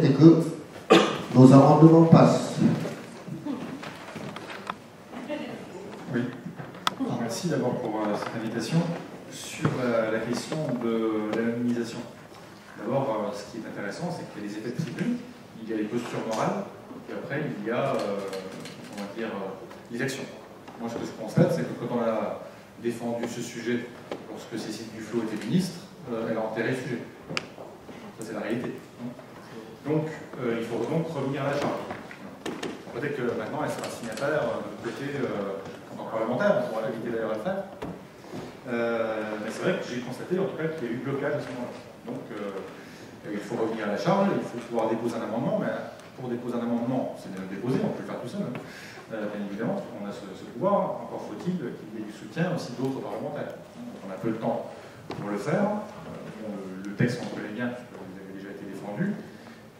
fait est que nos amendements passent. Oui. Merci d'abord pour cette invitation. Sur la question de l'anonymisation. D'abord, ce qui est intéressant, c'est qu'il y a des effets de tribune, il y a les postures morales, et après, il y a, on va dire, les actions. Moi, ce que je constate, c'est que quand on a défendu ce sujet, lorsque Cécile Duflot était ministre, elle a enterré le sujet. Ça, c'est la réalité. Donc, il faut donc revenir à la charge. Peut-être que maintenant, elle sera signataire de côté en tant que parlementaire, on pourra éviter d'ailleurs à le faire. Mais c'est vrai que j'ai constaté en tout cas qu'il y a eu blocage à ce moment-là. Donc il faut revenir à la charge, il faut pouvoir déposer un amendement, mais pour déposer un amendement, c'est de le déposer, on peut le faire tout seul, bien évidemment, on a ce pouvoir, encore faut-il qu'il y ait du soutien aussi d'autres parlementaires. Donc on a peu de temps pour le faire, le texte on connaît bien, puisque vous avez déjà été défendu,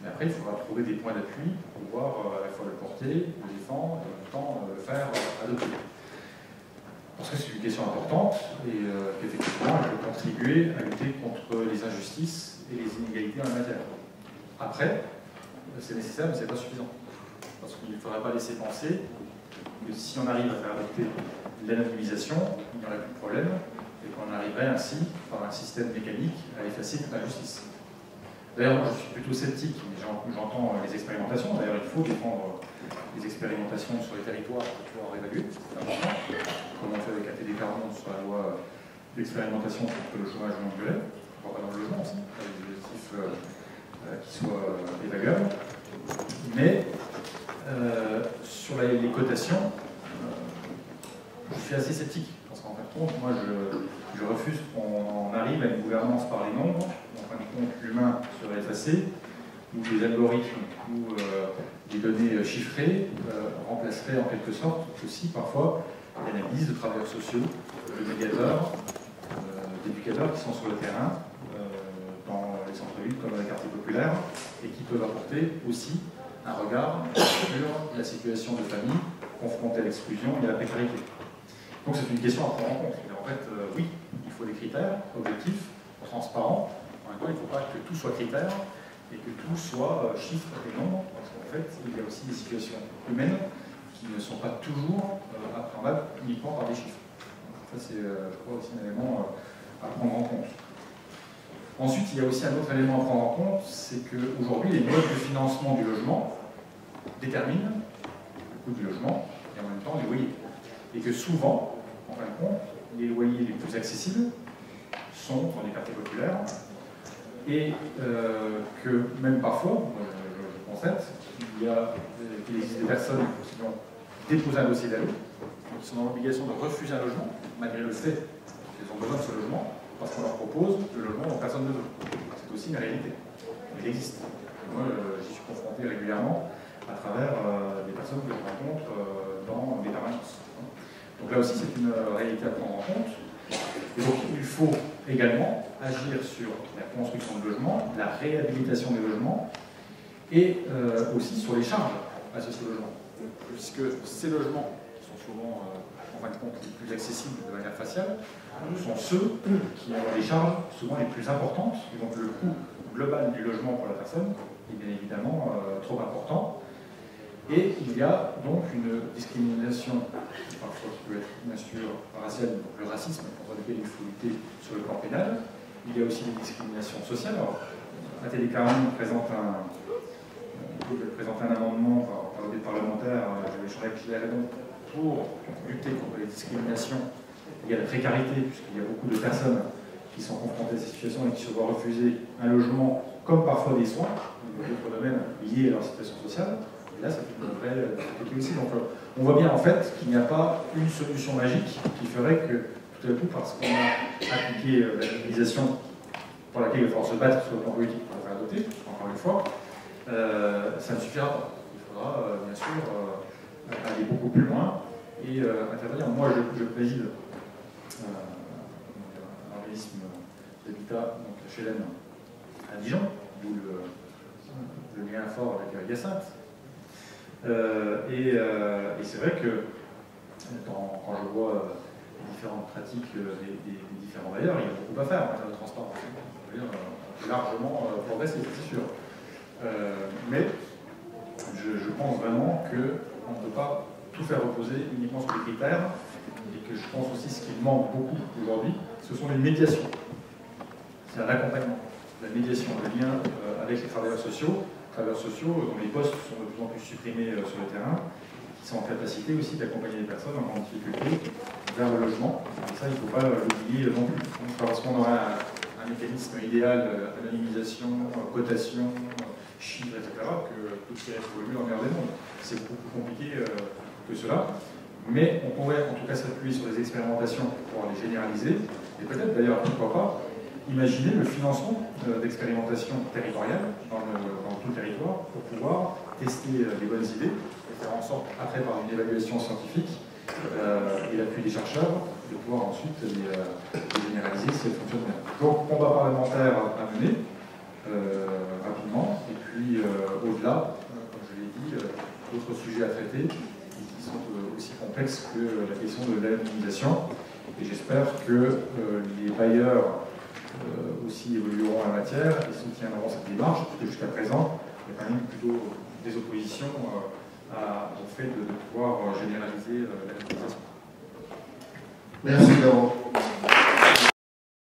mais après il faudra trouver des points d'appui pour pouvoir à la fois le porter, le défendre, et en même temps le faire adopter. Parce que c'est une question importante et qu'effectivement, elle peut contribuer à lutter contre les injustices et les inégalités en la matière. Après, c'est nécessaire, mais ce n'est pas suffisant. Parce qu'il ne faudra pas laisser penser que si on arrive à faire adopter l'anonymisation, il n'y aurait plus de problème et qu'on arriverait ainsi, par un système mécanique, à effacer toute injustice. D'ailleurs, moi je suis plutôt sceptique, mais j'entends les expérimentations. D'ailleurs, il faut défendre les expérimentations sur les territoires pour pouvoir évaluer, c'est important. Comme on fait avec ATD Carbone sur la loi d'expérimentation contre le chômage longue durée, pas dans le logement aussi, avec des objectifs qui soient évaluables. Mais sur les cotations, je suis assez sceptique, parce qu'en fin de compte, moi je refuse qu'on arrive à une gouvernance par les nombres, en fin de compte l'humain serait effacé, où les algorithmes ou les données chiffrées remplaceraient en quelque sorte aussi parfois l'analyse de travailleurs sociaux, de médiateurs, d'éducateurs qui sont sur le terrain, dans les centres-villes comme dans les quartiers populaires, et qui peuvent apporter aussi un regard sur la situation de famille confrontée à l'exclusion et à la précarité. Donc c'est une question à prendre en compte. Et en fait, oui, il faut des critères objectifs, transparents. En même temps, il ne faut pas que tout soit critère et que tout soit chiffres et nombres, parce qu'en fait, il y a aussi des situations humaines qui ne sont pas toujours appréhendables uniquement par des chiffres. Donc, ça, c'est, je crois, aussi un élément à prendre en compte. Ensuite, il y a aussi un autre élément à prendre en compte, c'est qu'aujourd'hui, les modes de financement du logement déterminent le coût du logement et en même temps les loyers. Et que souvent, en fin de compte, les loyers les plus accessibles sont dans les quartiers populaires et que même parfois, je constate, qu'il existe des personnes qui ont déposé un dossier d'ALO, qui sont dans l'obligation de refuser un logement, malgré le fait qu'ils ont besoin de ce logement, parce qu'on leur propose le logement dont personne ne veut. C'est aussi une réalité. Il existe. Moi, j'y suis confronté régulièrement à travers des personnes que je rencontre dans des permanences. Donc là aussi, c'est une réalité à prendre en compte. Et donc, il faut également agir sur la construction de logements, la réhabilitation des logements, et aussi sur les charges associées au logement. Puisque ces logements sont souvent, en fin de compte, les plus accessibles de manière faciale, sont ceux qui ont les charges souvent les plus importantes, et donc le coût global du logement pour la personne est bien évidemment trop important. Et il y a donc une discrimination, parfois qui peut être bien sûr raciale, donc le racisme contre lequel il faut lutter sur le plan pénal. Il y a aussi des discriminations sociales. Alors, ATD Carbone présente un amendement par le biais parlementaire, je vais échanger avec Gilles Héron, pour lutter contre les discriminations liées à la précarité, puisqu'il y a beaucoup de personnes qui sont confrontées à ces situations et qui se voient refuser un logement, comme parfois des soins, ou d'autres domaines liés à leur situation sociale. Et là, ça peut être une vraie difficulté aussi. Donc, on voit bien en fait qu'il n'y a pas une solution magique qui ferait que tout à coup, parce qu'on a appliqué la mobilisation pour laquelle il va falloir se battre sur le plan politique pour le faire adopter, encore une fois, ça ne suffira pas. Il faudra bien sûr aller beaucoup plus loin et intervenir. Moi, je préside un organisme d'habitat, donc HLM, à Dijon, d'où le lien fort avec Hyacinthe. Et c'est vrai que quand je vois les différentes pratiques des différents bailleurs, il y a beaucoup à faire en termes de transparence. On peut largement progresser, c'est sûr. Mais je pense vraiment qu'on ne peut pas tout faire reposer uniquement sur les critères, et que je pense aussi ce qui manque beaucoup aujourd'hui, ce sont les médiations. C'est un accompagnement, la médiation, le lien avec les travailleurs sociaux dont les postes sont de plus en plus supprimés sur le terrain, qui sont en capacité aussi d'accompagner les personnes en grande difficulté vers le logement. Et ça, il ne faut pas l'oublier non plus. Donc, parce qu'on aura un mécanisme idéal, anonymisation, cotation, chiffres, etc., que tout ce qui est évolué en meilleur des mondes. C'est beaucoup plus compliqué que cela. Mais on pourrait en tout cas s'appuyer sur des expérimentations pour pouvoir les généraliser. Et peut-être d'ailleurs, pourquoi pas, imaginer le financement d'expérimentations territoriales dans tout le territoire pour pouvoir tester les bonnes idées et faire en sorte, après par une évaluation scientifique et l'appui des chercheurs, de pouvoir ensuite les généraliser si elles fonctionnent bien. Donc, combat parlementaire à mener rapidement, et puis au-delà, comme je l'ai dit, d'autres sujets à traiter qui sont aussi complexes que la question de l'anonymisation. Et j'espère que les bailleurs aussi évolueront en la matière et soutiendront cette démarche, parce que jusqu'à présent, il y a quand même plutôt des oppositions au fait de pouvoir généraliser l'anonymisation. Merci Laurent.